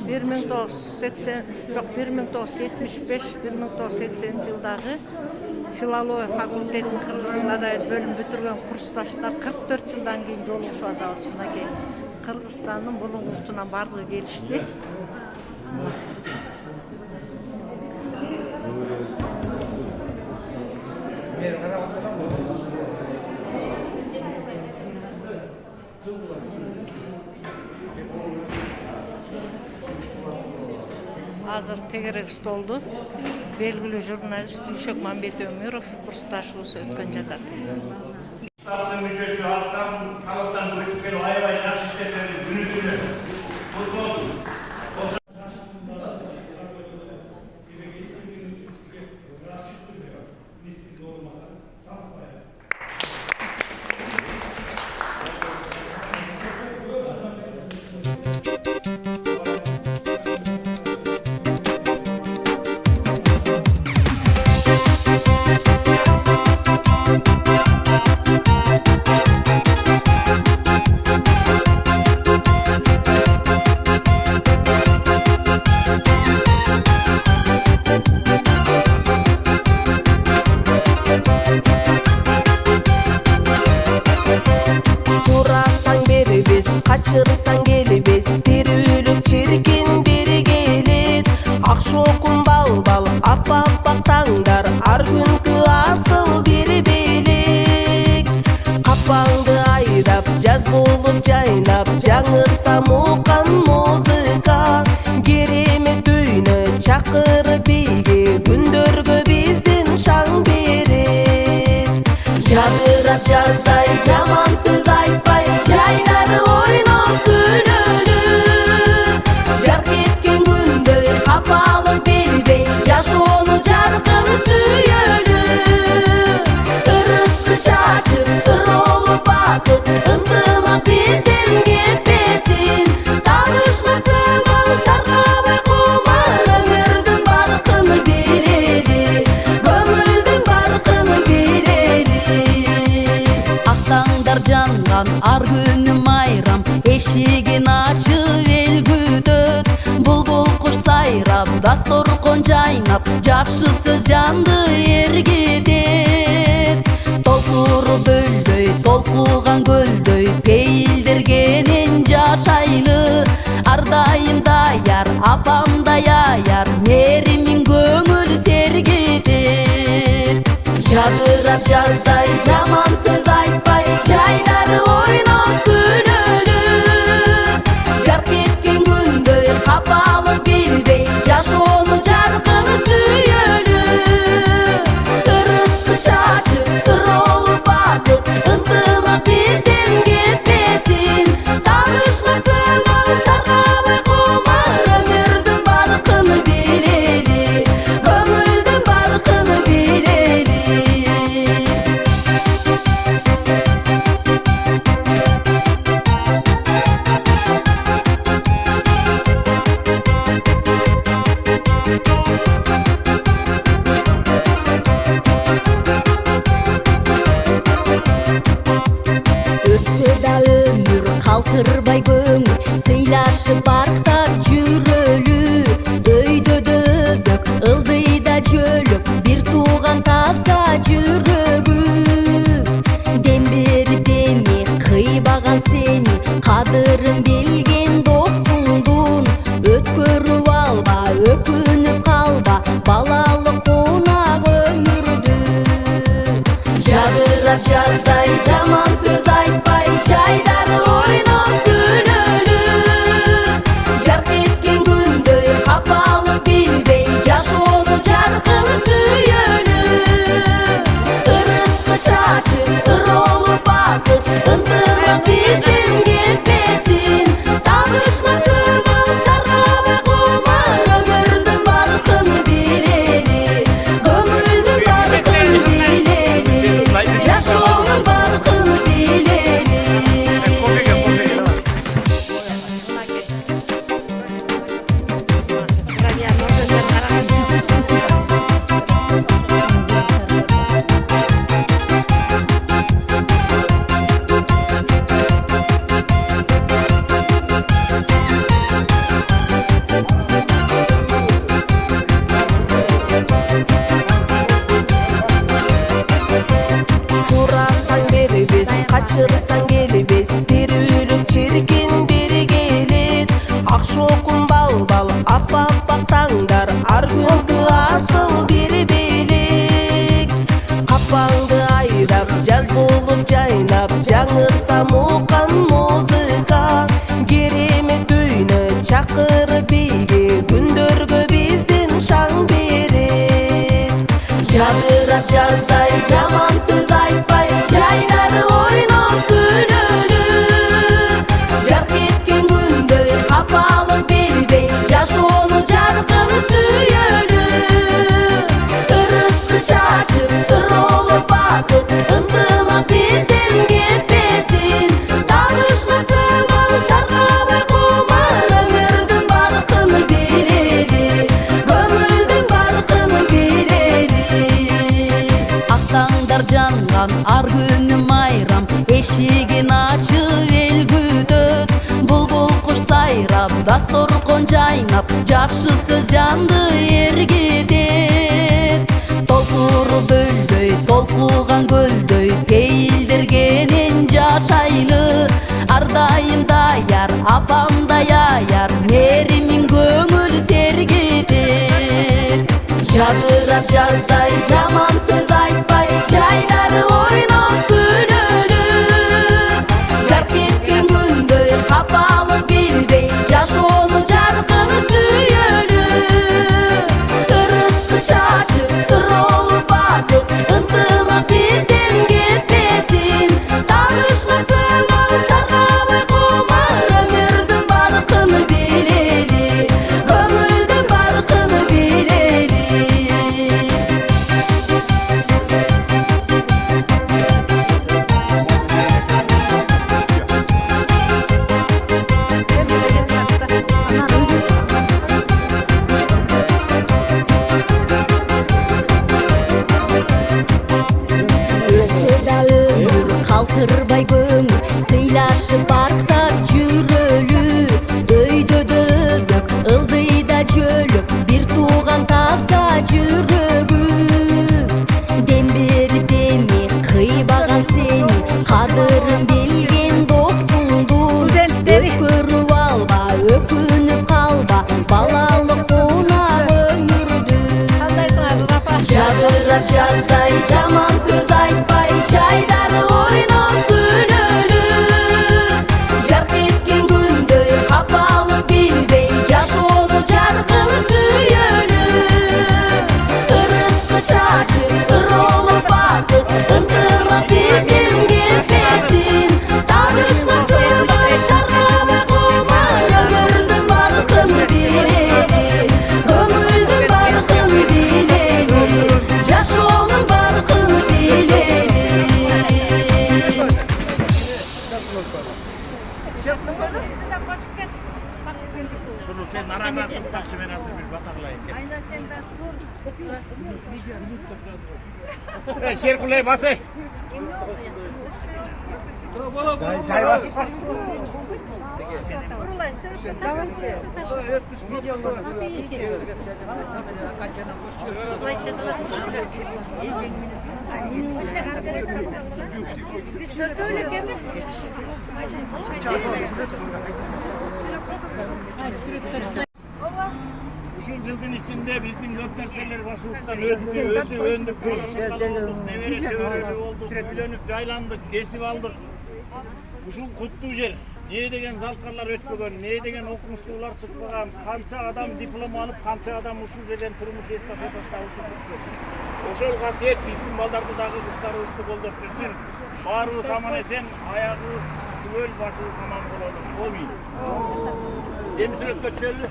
1980 жоқ 1975-1980 жылдары филология факультетinin кыргыз тил адабият бөлүмүн бүтүргөн курсташтар 44 жылдан кийин жолугушуп атабыз. Мынакей Кыргызстандын булуңгусунан бардыгы келишти. Азыр тегерек столду белгилүү журналист Гүлшök Мамбет Өмүров курсташыбыз өткөн жатат. Штабтын мүчөсү халктан калыстан көчүп келип аябай жакшы иштеп күнү-түнү. Kaçırırsan gelibes, terülük çirkin biri gelir. Akşokun bal bal, ap-ap tanglar, ar günkü asıl biri belik. Kapandı aydap, jaz bolup jaynap, жаңырсам уkan muzika. Керемет үйнө чакырып бийге, күндөргө биздин шаң берет. Жадырап жаздай, жаман сөз айтпай, жайнары ойноп күнөлү. Жарк эткен күндөй капалык билбей, жашоону жаркын сүйөлү. Ырысты чачып, ыролуп бакыт, ынтымак бизден кетпесин. Таанышмасыбыл таркабай кумар, өмүрдүн баркын билели, көңүлдүн баркын билели. Актаңдар жанган ар күнүм айрам, эшигин ачып эл күтөт. Булбул куш сайрап, дасторкон жайнап, жакшы сөз жанды эргитет. Толтуруп бөлдөй, толкуган көлдөй, пейилдергенин жашайлы. Ар дайым даяр, апамдай аяр, мэримин көңүл сергитет. Жадырап жаздай, жаман сөз айтпай, жайнары ойноп күнөлү. Жарк эткен күндөй капалык билбей, жашоону жаркын сүйөлү. Ырысты чачып, ыролуп бакыт, ынтымак бизден кетпесин. Таанышмасыбыл таркабай кумар, өмүрдүн баркын билели, көңүлдүн баркын билели. Өтсө да өмүр калтырбай көңүл, сыйлашып барктап жүрөлү. Өйдө дөбөк, ылдыйда жөлөк, бир тууган таза жүрөгү. Дем берип деми кыйбаган сени, кадырын билген досуңдун. Өткөрүп алба, өкүнүп калба, балалык кунак өмүрдү. Жадырап жаздай, жаман сөз айтпай, жайдары ойноп күнөлү. Жарк эткен күндөй капалык билбей, жашоону жаркын сүйөлү. Ырысты чачып, ыролуп бакыт, ынтымак бизден кетпесин. Таанышмасыбыл таркабай кумар, өмүрдүн баркын билели, көңүлдүн баркын билели, жашоонун баркын билели. качырсаң келбес тирүүлүк чиркин бери келет ак шокун балбал аппак таңдар ар күнгү асыл бери белек капаңды айдап жаз болуп жайнап жаңырсам уккан музыка керемет үйнө чакырып бийге күндөргө биздин шаң берет жадырап жаздай жаман сөз айтпай жайнары ойноп күлөлүп жарк эткен күндөй капалык билбей жашоону жаркын сүйөлүп ырысты чачып ыролуп батып ынтымак бизден кетпесин табышмак сымыл таркабай кумар өмүрдүн баркын билели көңүлдүн баркын билели ак таңдар жанган ар күнү майрам эшигин ачып эл күтөт булбул куш сайрап дасторкон жайнап жакшы сөз жанды эргитет толкуру бөлдөй толкуган көлдөй пейилдергенин жашайлы ар дайым даяр апамдай аяр мэримин көңүл сергитет жадырап жаздай жаман сөз айтпай жайнары ойноп күлөлүп жарк эткен күндөй капалык билбей жашоону жаркын сүйөлүп ырысты чачып ыролуп батып ынтымак бизден кетпесин табышмак сымыл таркабай кумар өмүрдүн баркын билели көңүлдүн баркын билели өсө да өмүр калтырбай көңүл сыйлашып бактап жүрөлү өйдө дөбөк ылдыйда жөлөк бир тууган таза жүрөгүм дем берип эми кыйбаган сени кадырын билген досуңду өткөрүп алба өкүнүп калба балалык кунак өмүрдү жадырап жаздай жаман сөз айтпай жайдары ойноп күлөлүп жарк эткен күндөй капалык билбей жашоону жаркын сүйөлүп ырысты чачып ыролуп батып ынтымак бизден кетпесин табышмак сымбай таркабай кумар өмүрдүн баркын билели көңүлдүн баркын билели жашоонун баркын билели Şunu sen araba tutmakçı ben nasıl bir batarlayın. Aynen sen de dur. Şerkuley basay. Çay bas. Biz şöyle geliriz. Uşul yılın içinde bizim көп нәрселер başımızdan ösü öndük, şakalı olduk, nevere çevreli olduk, үйленip жайландык, esip aldık. Uşul kutlu yer. Ne degen zalkarlar ötpögen, ne degen okumuşlular çıkmagan, kança adam diploma alıp, kança adam uşul yerden turmuş estafetasında uşul kutlu. Oşol kasiyet bizim baldardı dağı kuşlarımızды koldop жүрсün. Barımız aman esen, ayağımız tüböl, başımız aman olalım. Olmayın. Demi sürekli çöllü.